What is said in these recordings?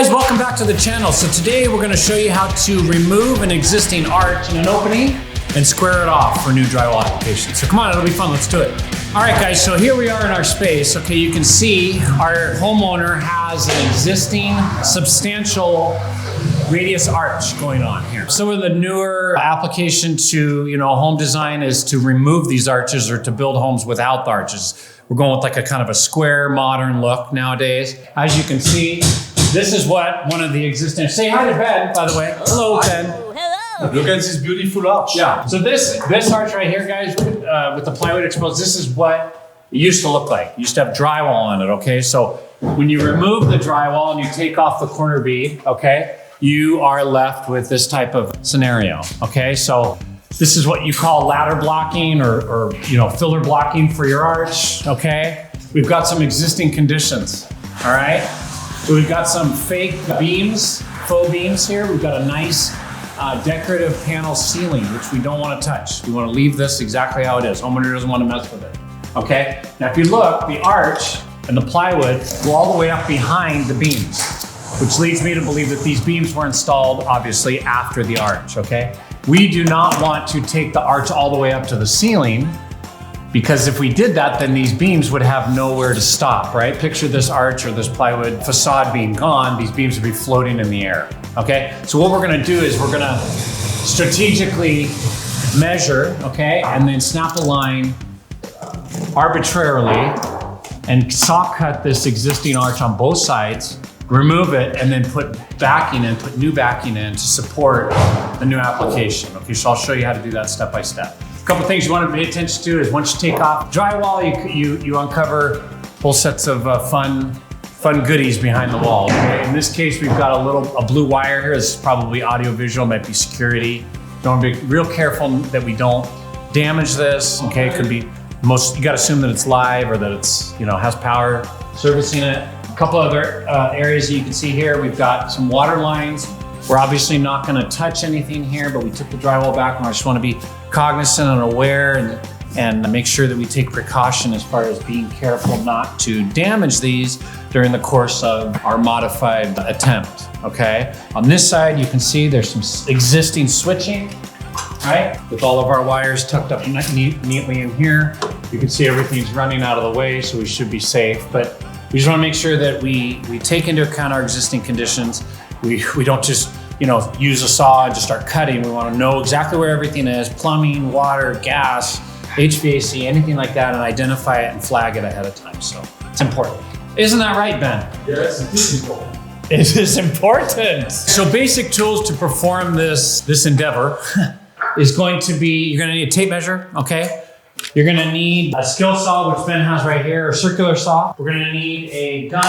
guys, welcome back to the channel. So today we're going to show you how to remove an existing arch in an opening and square it off for new drywall applications. So come on, it'll be fun, let's do it. All right guys, so here we are in our space. Okay, you can see our homeowner has an existing substantial radius arch going on here. Some of the newer application to home design is to remove these arches or to build homes without the arches. We're going with like a kind of a square modern look nowadays. As you can see, this is what one of the existing, say hi to Ben, by the way. Hello, Ben. Hello. Look at this beautiful arch. Yeah, so this arch right here, guys, with the plywood exposed, this is what it used to look like. It used to have drywall on it, okay? So when you remove the drywall and you take off the corner bead, okay, you are left with this type of scenario, okay? So this is what you call ladder blocking or filler blocking for your arch, okay? We've got some existing conditions, all right? So we've got some fake beams, faux beams here. We've got a nice decorative panel ceiling, which we don't want to touch. We want to leave this exactly how it is. Homeowner doesn't want to mess with it, okay? Now, if you look, the arch and the plywood go all the way up behind the beams, which leads me to believe that these beams were installed, obviously, after the arch, okay? We do not want to take the arch all the way up to the ceiling, because if we did that, then these beams would have nowhere to stop, right? Picture this arch or this plywood facade being gone, these beams would be floating in the air, okay? So what we're gonna do is we're gonna strategically measure, okay? And then snap a line arbitrarily and saw cut this existing arch on both sides, remove it, and then put new backing in to support the new application. Okay, so I'll show you how to do that step by step. A couple things you want to pay attention to is once you take off drywall, you uncover whole sets of fun goodies behind the wall. Okay, in this case, we've got a blue wire here. This is probably audio visual, might be security. You want to be real careful that we don't damage this. Okay, it could be you got to assume that it's live or that it's has power servicing it. A couple other areas that you can see here. We've got some water lines. We're obviously not going to touch anything here, but we took the drywall back, and I just want to be cognizant and aware and make sure that we take precaution as far as being careful not to damage these during the course of our modified attempt, okay? On this side, you can see there's some existing switching, right? With all of our wires tucked up neatly in here. You can see everything's running out of the way, so we should be safe, but we just want to make sure that we take into account our existing conditions. We don't just use a saw and just start cutting. We want to know exactly where everything is: plumbing, water, gas, HVAC, anything like that, and identify it and flag it ahead of time. So it's important. Isn't that right, Ben? Yes, it is important. It is important. So basic tools to perform this endeavor is going to be, you're going to need a tape measure, okay? You're gonna need a skill saw, which Ben has right here, a circular saw. We're gonna need a gun,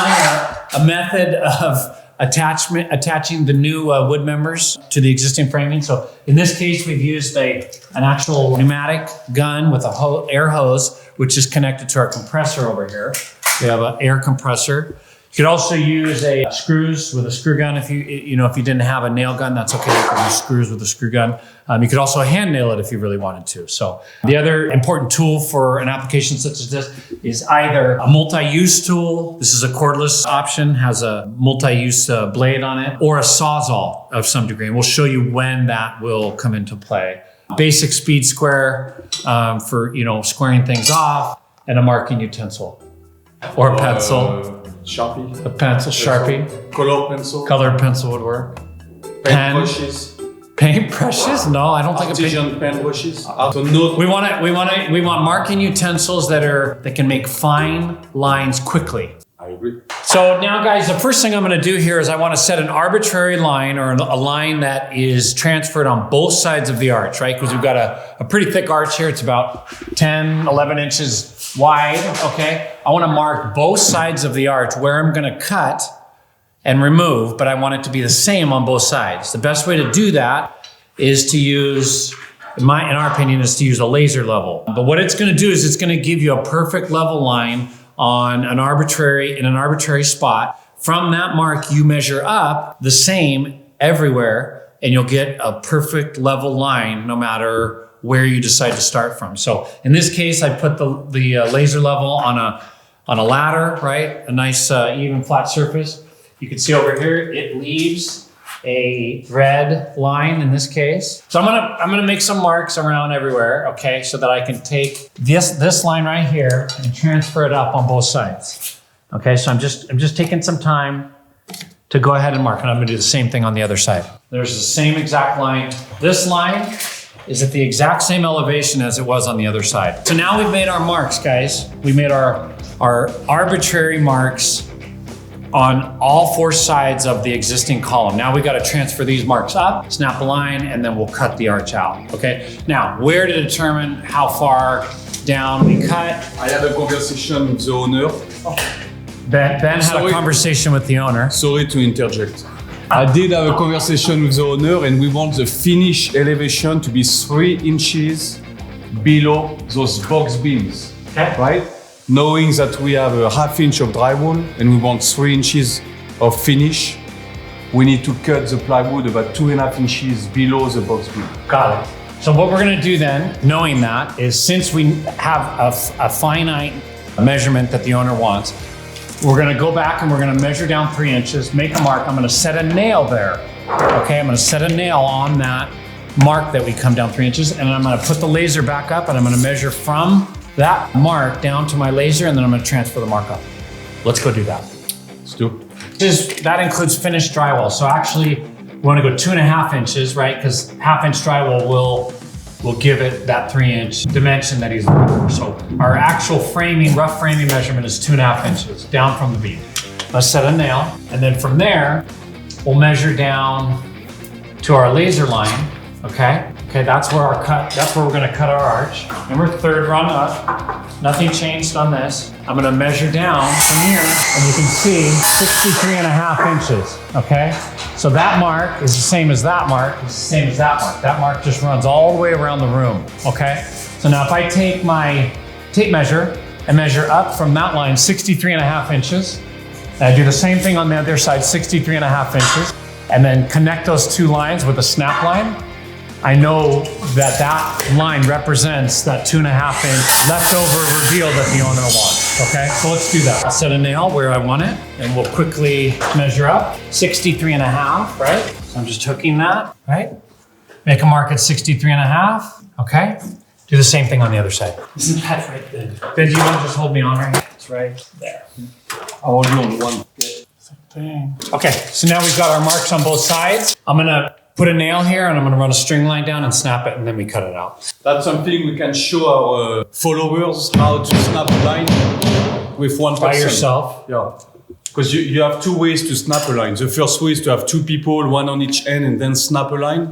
a method of attaching the new wood members to the existing framing. So in this case, we've used an actual pneumatic gun with a air hose, which is connected to our compressor over here. We have an air compressor. You could also use screws with a screw gun. If you didn't have a nail gun, that's okay. You can use screws with a screw gun. You could also hand nail it if you really wanted to. So the other important tool for an application such as this is either a multi-use tool. This is a cordless option, has a multi-use blade on it, or a Sawzall of some degree. And we'll show you when that will come into play. Basic speed square for squaring things off, and a marking utensil or a pencil. Sharpie. A pencil, Sharpie. Color pencil. Colored pencil would work. Paint brushes. Paint brushes? No, I don't think Artisan paint brushes. We want marking utensils that can make fine lines quickly. I agree. So now guys, the first thing I'm gonna do here is I wanna set an arbitrary line or a line that is transferred on both sides of the arch, right? Because we've got a pretty thick arch here. It's about 10, 11 inches wide, okay? I wanna mark both sides of the arch where I'm gonna cut and remove, but I want it to be the same on both sides. The best way to do that is to use, in our opinion, is to use a laser level. But what it's gonna do is it's gonna give you a perfect level line in an arbitrary spot. From that mark, you measure up the same everywhere, and you'll get a perfect level line no matter where you decide to start from. So in this case, I put the laser level on a ladder, right? A nice even flat surface. You can see over here, it leaves a red line in this case. So I'm gonna make some marks around everywhere, okay, so that I can take this line right here and transfer it up on both sides. Okay, so I'm just taking some time to go ahead and mark, and I'm gonna do the same thing on the other side. There's the same exact line. This line is at the exact same elevation as it was on the other side. So now we've made our marks, guys. We made our arbitrary marks on all four sides of the existing column. Now we gotta transfer these marks up, snap a line, and then we'll cut the arch out, okay? Now, where to determine how far down we cut? I had a conversation with the owner. Ben had a conversation with the owner. Sorry to interject. I did have a conversation with the owner, and we want the finish elevation to be 3 inches below those box beams, Okay. right? Knowing that we have a ½ inch of drywall and we want 3 inches of finish, we need to cut the plywood about 2½ inches below the box beam. Got it. So what we're gonna do then, knowing that, is since we have a finite measurement that the owner wants, we're gonna go back and we're gonna measure down 3 inches, make a mark. I'm gonna set a nail there. Okay, I'm gonna set a nail on that mark that we come down 3 inches, and I'm gonna put the laser back up and I'm gonna measure from that mark down to my laser, and then I'm gonna transfer the mark up. Let's go do that. Let's do. That includes finished drywall. So actually, we wanna go 2½ inches, right? Because ½ inch drywall will give it that 3 inch dimension that he's looking for. So our actual framing, rough framing measurement is 2½ inches down from the beam. Let's set a nail, and then from there, we'll measure down to our laser line, okay? Okay, that's where we're gonna cut our arch. Remember, third rung up, nothing changed on this. I'm gonna measure down from here, and you can see 63½ inches, okay? So that mark is the same as that mark, it's the same as that mark. That mark just runs all the way around the room, okay? So now if I take my tape measure and measure up from that line 63½ inches, and I do the same thing on the other side, 63½ inches, and then connect those two lines with a snap line, I know that that line represents that 2½ inch leftover reveal that the owner wants, okay? So let's do that. I'll set a nail where I want it, and we'll quickly measure up. 63½, right? So I'm just hooking that, right? Make a mark at 63½, okay? Do the same thing on the other side. Isn't that right, Ben? Ben, do you want to just hold me on right? It's right there. I'll hold you on one. Okay, so now we've got our marks on both sides. I'm gonna put a nail here and I'm gonna run a string line down and snap it, and then we cut it out. That's something we can show our followers, how to snap a line with one person. By yourself? Yeah. Because you have 2 ways to snap a line. The first way is to have 2 people, one on each end, and then snap a line.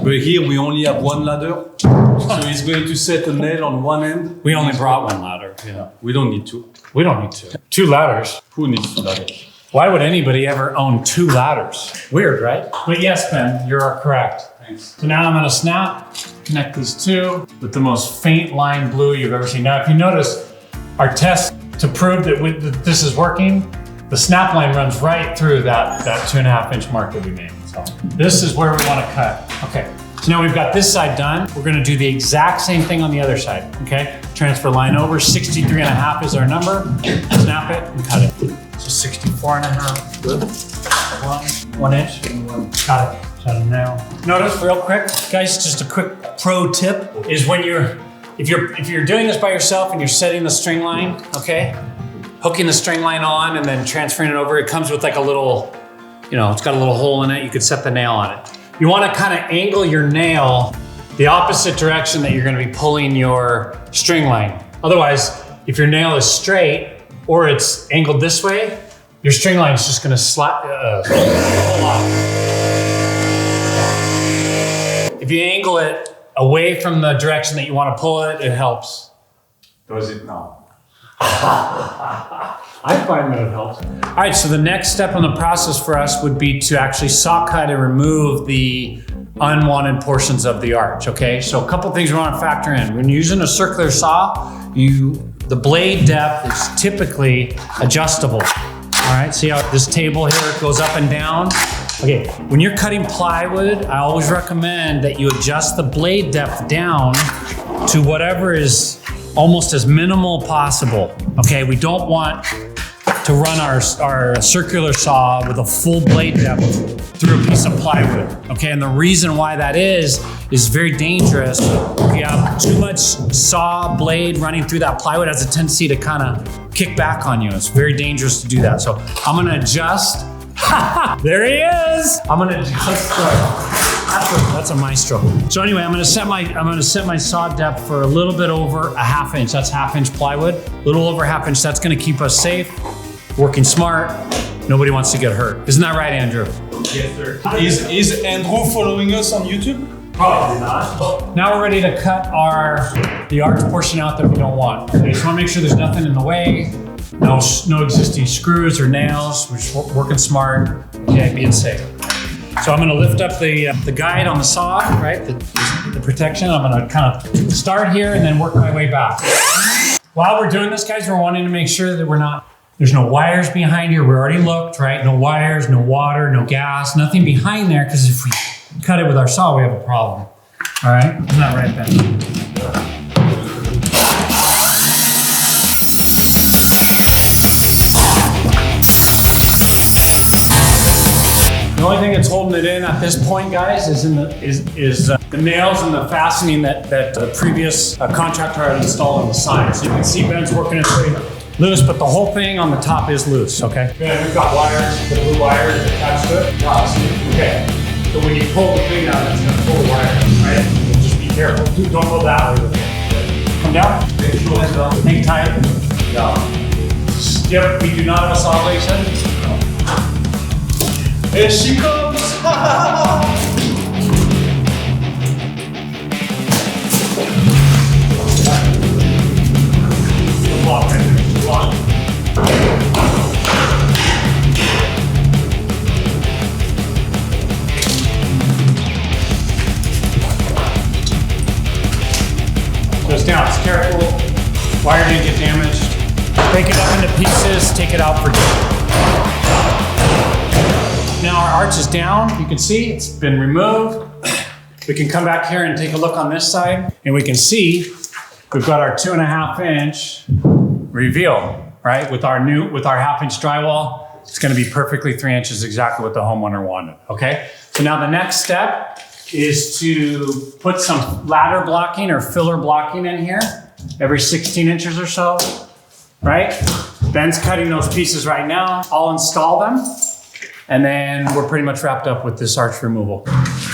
But here we only have 1 ladder. So he's going to set a nail on one end. We only brought 1 ladder. Yeah. We don't need 2. We don't need 2. 2 ladders. Who needs 2 ladders? Why would anybody ever own 2 ladders? Weird, right? But yes, Ben, you're correct. Thanks. So now I'm gonna snap, connect these two with the most faint line blue you've ever seen. Now, if you notice, our test to prove that this is working, the snap line runs right through that 2½ inch mark that we made. So this is where we wanna cut. Okay, so now we've got this side done. We're gonna do the exact same thing on the other side, okay? Transfer line over, 63½ is our number. Snap it and cut it. So 64½, good. 1 inch, got it. Set a nail. Notice real quick, guys, just a quick pro tip is when if you're doing this by yourself and you're setting the string line, okay? Hooking the string line on and then transferring it over, it comes with like a little, it's got a little hole in it. You could set the nail on it. You wanna kind of angle your nail the opposite direction that you're gonna be pulling your string line. Otherwise, if your nail is straight or it's angled this way, your string line is just gonna pull off. If you angle it away from the direction that you wanna pull it, it helps. Does it now? I find that it helps. All right, so the next step in the process for us would be to actually saw cut and remove the unwanted portions of the arch, okay? So a couple things we wanna factor in. When you're using a circular saw, the blade depth is typically adjustable. All right, see how this table here goes up and down? Okay, when you're cutting plywood, I always recommend that you adjust the blade depth down to whatever is almost as minimal possible. Okay, we don't want to run our circular saw with a full blade depth through a piece of plywood. Okay, and the reason why that is very dangerous. If you have too much saw blade running through that plywood, it has a tendency to kind of kick back on you. It's very dangerous to do that. So I'm gonna adjust. There he is. I'm gonna adjust. That's a maestro. So anyway, I'm gonna set my saw depth for a little bit over a 1/2 inch. That's 1/2 inch plywood. A little over 1/2 inch. That's gonna keep us safe, working smart. Nobody wants to get hurt. Isn't that right, Andrew? Yes, sir. Is Andrew following us on YouTube? Probably not. Now we're ready to cut the arch portion out that we don't want. Okay, just want to make sure there's nothing in the way. No existing screws or nails. We're just working smart. Okay, being safe. So I'm gonna lift up the guide on the saw, right? The protection. I'm gonna kind of start here and then work my way back. While we're doing this, guys, we're wanting to make sure that there's no wires behind here. We already looked, right? No wires, no water, no gas, nothing behind there, because if we cut it with our saw, we have a problem. All right, isn't that right, Ben? The only thing that's holding it in at this point, guys, is the nails and the fastening that the previous contractor had installed on the side. So you can see Ben's working it pretty loose, but the whole thing on the top is loose, okay? Ben, we've got wires, the blue wires attached to it. Okay. So when you pull the thing out, it's gonna pull the wire, right? Just be careful. Don't go that way with it. Come down. Hang tight. Yep, we do not have a saw blade set. Here she comes! Goes down, it's careful. Wire didn't get damaged. Break it up into pieces, take it out for Now our arch is down. You can see it's been removed. We can come back here and take a look on this side, and we can see we've got our 2.5 inch reveal, right? With our 1/2 inch drywall, it's gonna be perfectly 3 inches, exactly what the homeowner wanted, okay? So now the next step is to put some ladder blocking or filler blocking in here every 16 inches or so, right? Ben's cutting those pieces right now. I'll install them, and then we're pretty much wrapped up with this arch removal.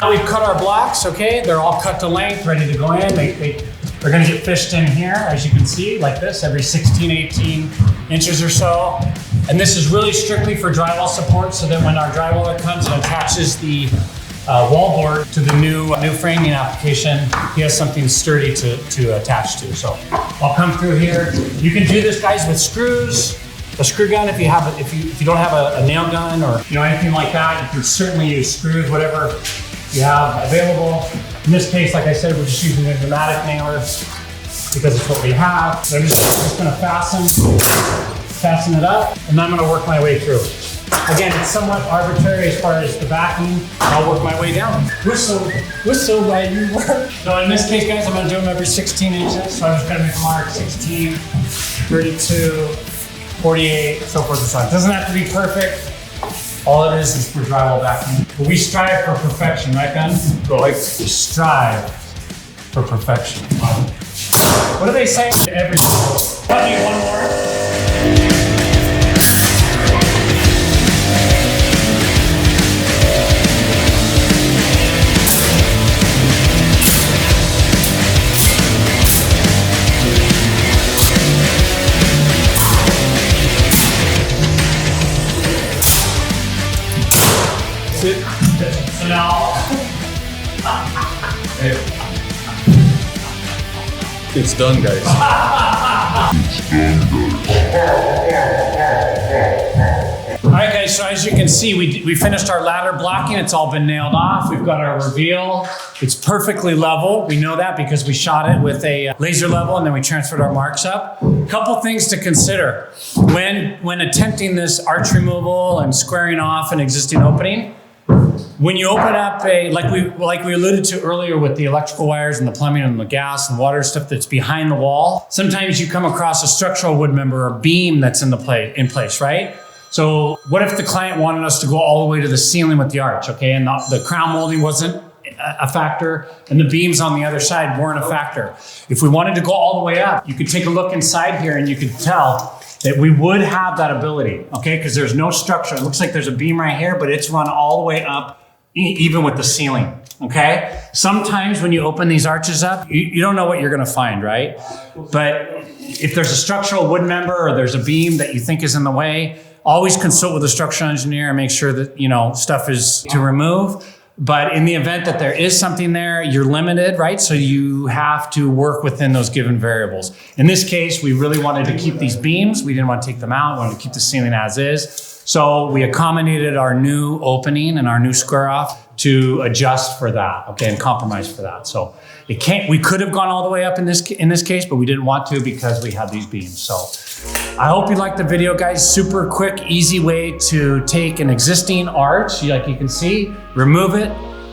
Now we've cut our blocks, okay? They're all cut to length, ready to go in. They're gonna get fished in here, as you can see, like this, every 16, 18 inches or so. And this is really strictly for drywall support, so that when our drywaller comes and attaches the wall board to the new framing application, he has something sturdy to attach to. So I'll come through here. You can do this, guys, with screws, a screw gun if you don't have a nail gun or anything like that. You can certainly use screws, whatever you have available. In this case, like I said, we're just using a pneumatic nailer because it's what we have. So I'm just gonna fasten it up, and then I'm gonna work my way through. Again, it's somewhat arbitrary as far as the backing. I'll work my way down. We're so glad you work. So in this case, guys, I'm gonna do them every 16 inches. So I'm just gonna make a mark 16, 32, 48, so forth and so on. It doesn't have to be perfect. All it is for drywall backing. But we strive for perfection, right, Ben? We strive for perfection. What do they say? Everything. I need one more. So now, It's done, guys. All right, guys, so as you can see, we finished our ladder blocking. It's all been nailed off. We've got our reveal. It's perfectly level. We know that because we shot it with a laser level and then we transferred our marks up. Couple things to consider. When attempting this arch removal and squaring off an existing opening, when you open up like we alluded to earlier with the electrical wires and the plumbing and the gas and water stuff that's behind the wall, sometimes you come across a structural wood member or beam that's in place, right? So what if the client wanted us to go all the way to the ceiling with the arch, okay? And the crown molding wasn't a factor, and the beams on the other side weren't a factor. If we wanted to go all the way up, you could take a look inside here and you could tell that we would have that ability, okay? Because there's no structure. It looks like there's a beam right here, but it's run all the way up, even with the ceiling, okay? Sometimes when you open these arches up, you don't know what you're gonna find, right? But if there's a structural wood member or there's a beam that you think is in the way, always consult with a structural engineer and make sure that, stuff is to remove. But in the event that there is something there, you're limited, right? So you have to work within those given variables. In this case, we really wanted to keep these beams. We didn't want to take them out. We wanted to keep the ceiling as is. So we accommodated our new opening and our new square off to adjust for that, okay, and compromise for that. So we could have gone all the way up in this case, but we didn't want to because we had these beams. So I hope you liked the video, guys. Super quick, easy way to take an existing arch, like you can see, remove it,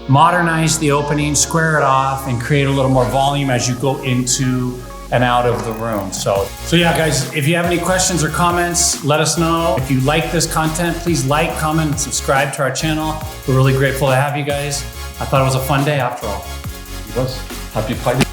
modernize the opening, square it off, and create a little more volume as you go into and out of the room. So yeah, guys, if you have any questions or comments, let us know. If you like this content, please like, comment, and subscribe to our channel. We're really grateful to have you guys. I thought it was a fun day after all. It was. Happy Friday.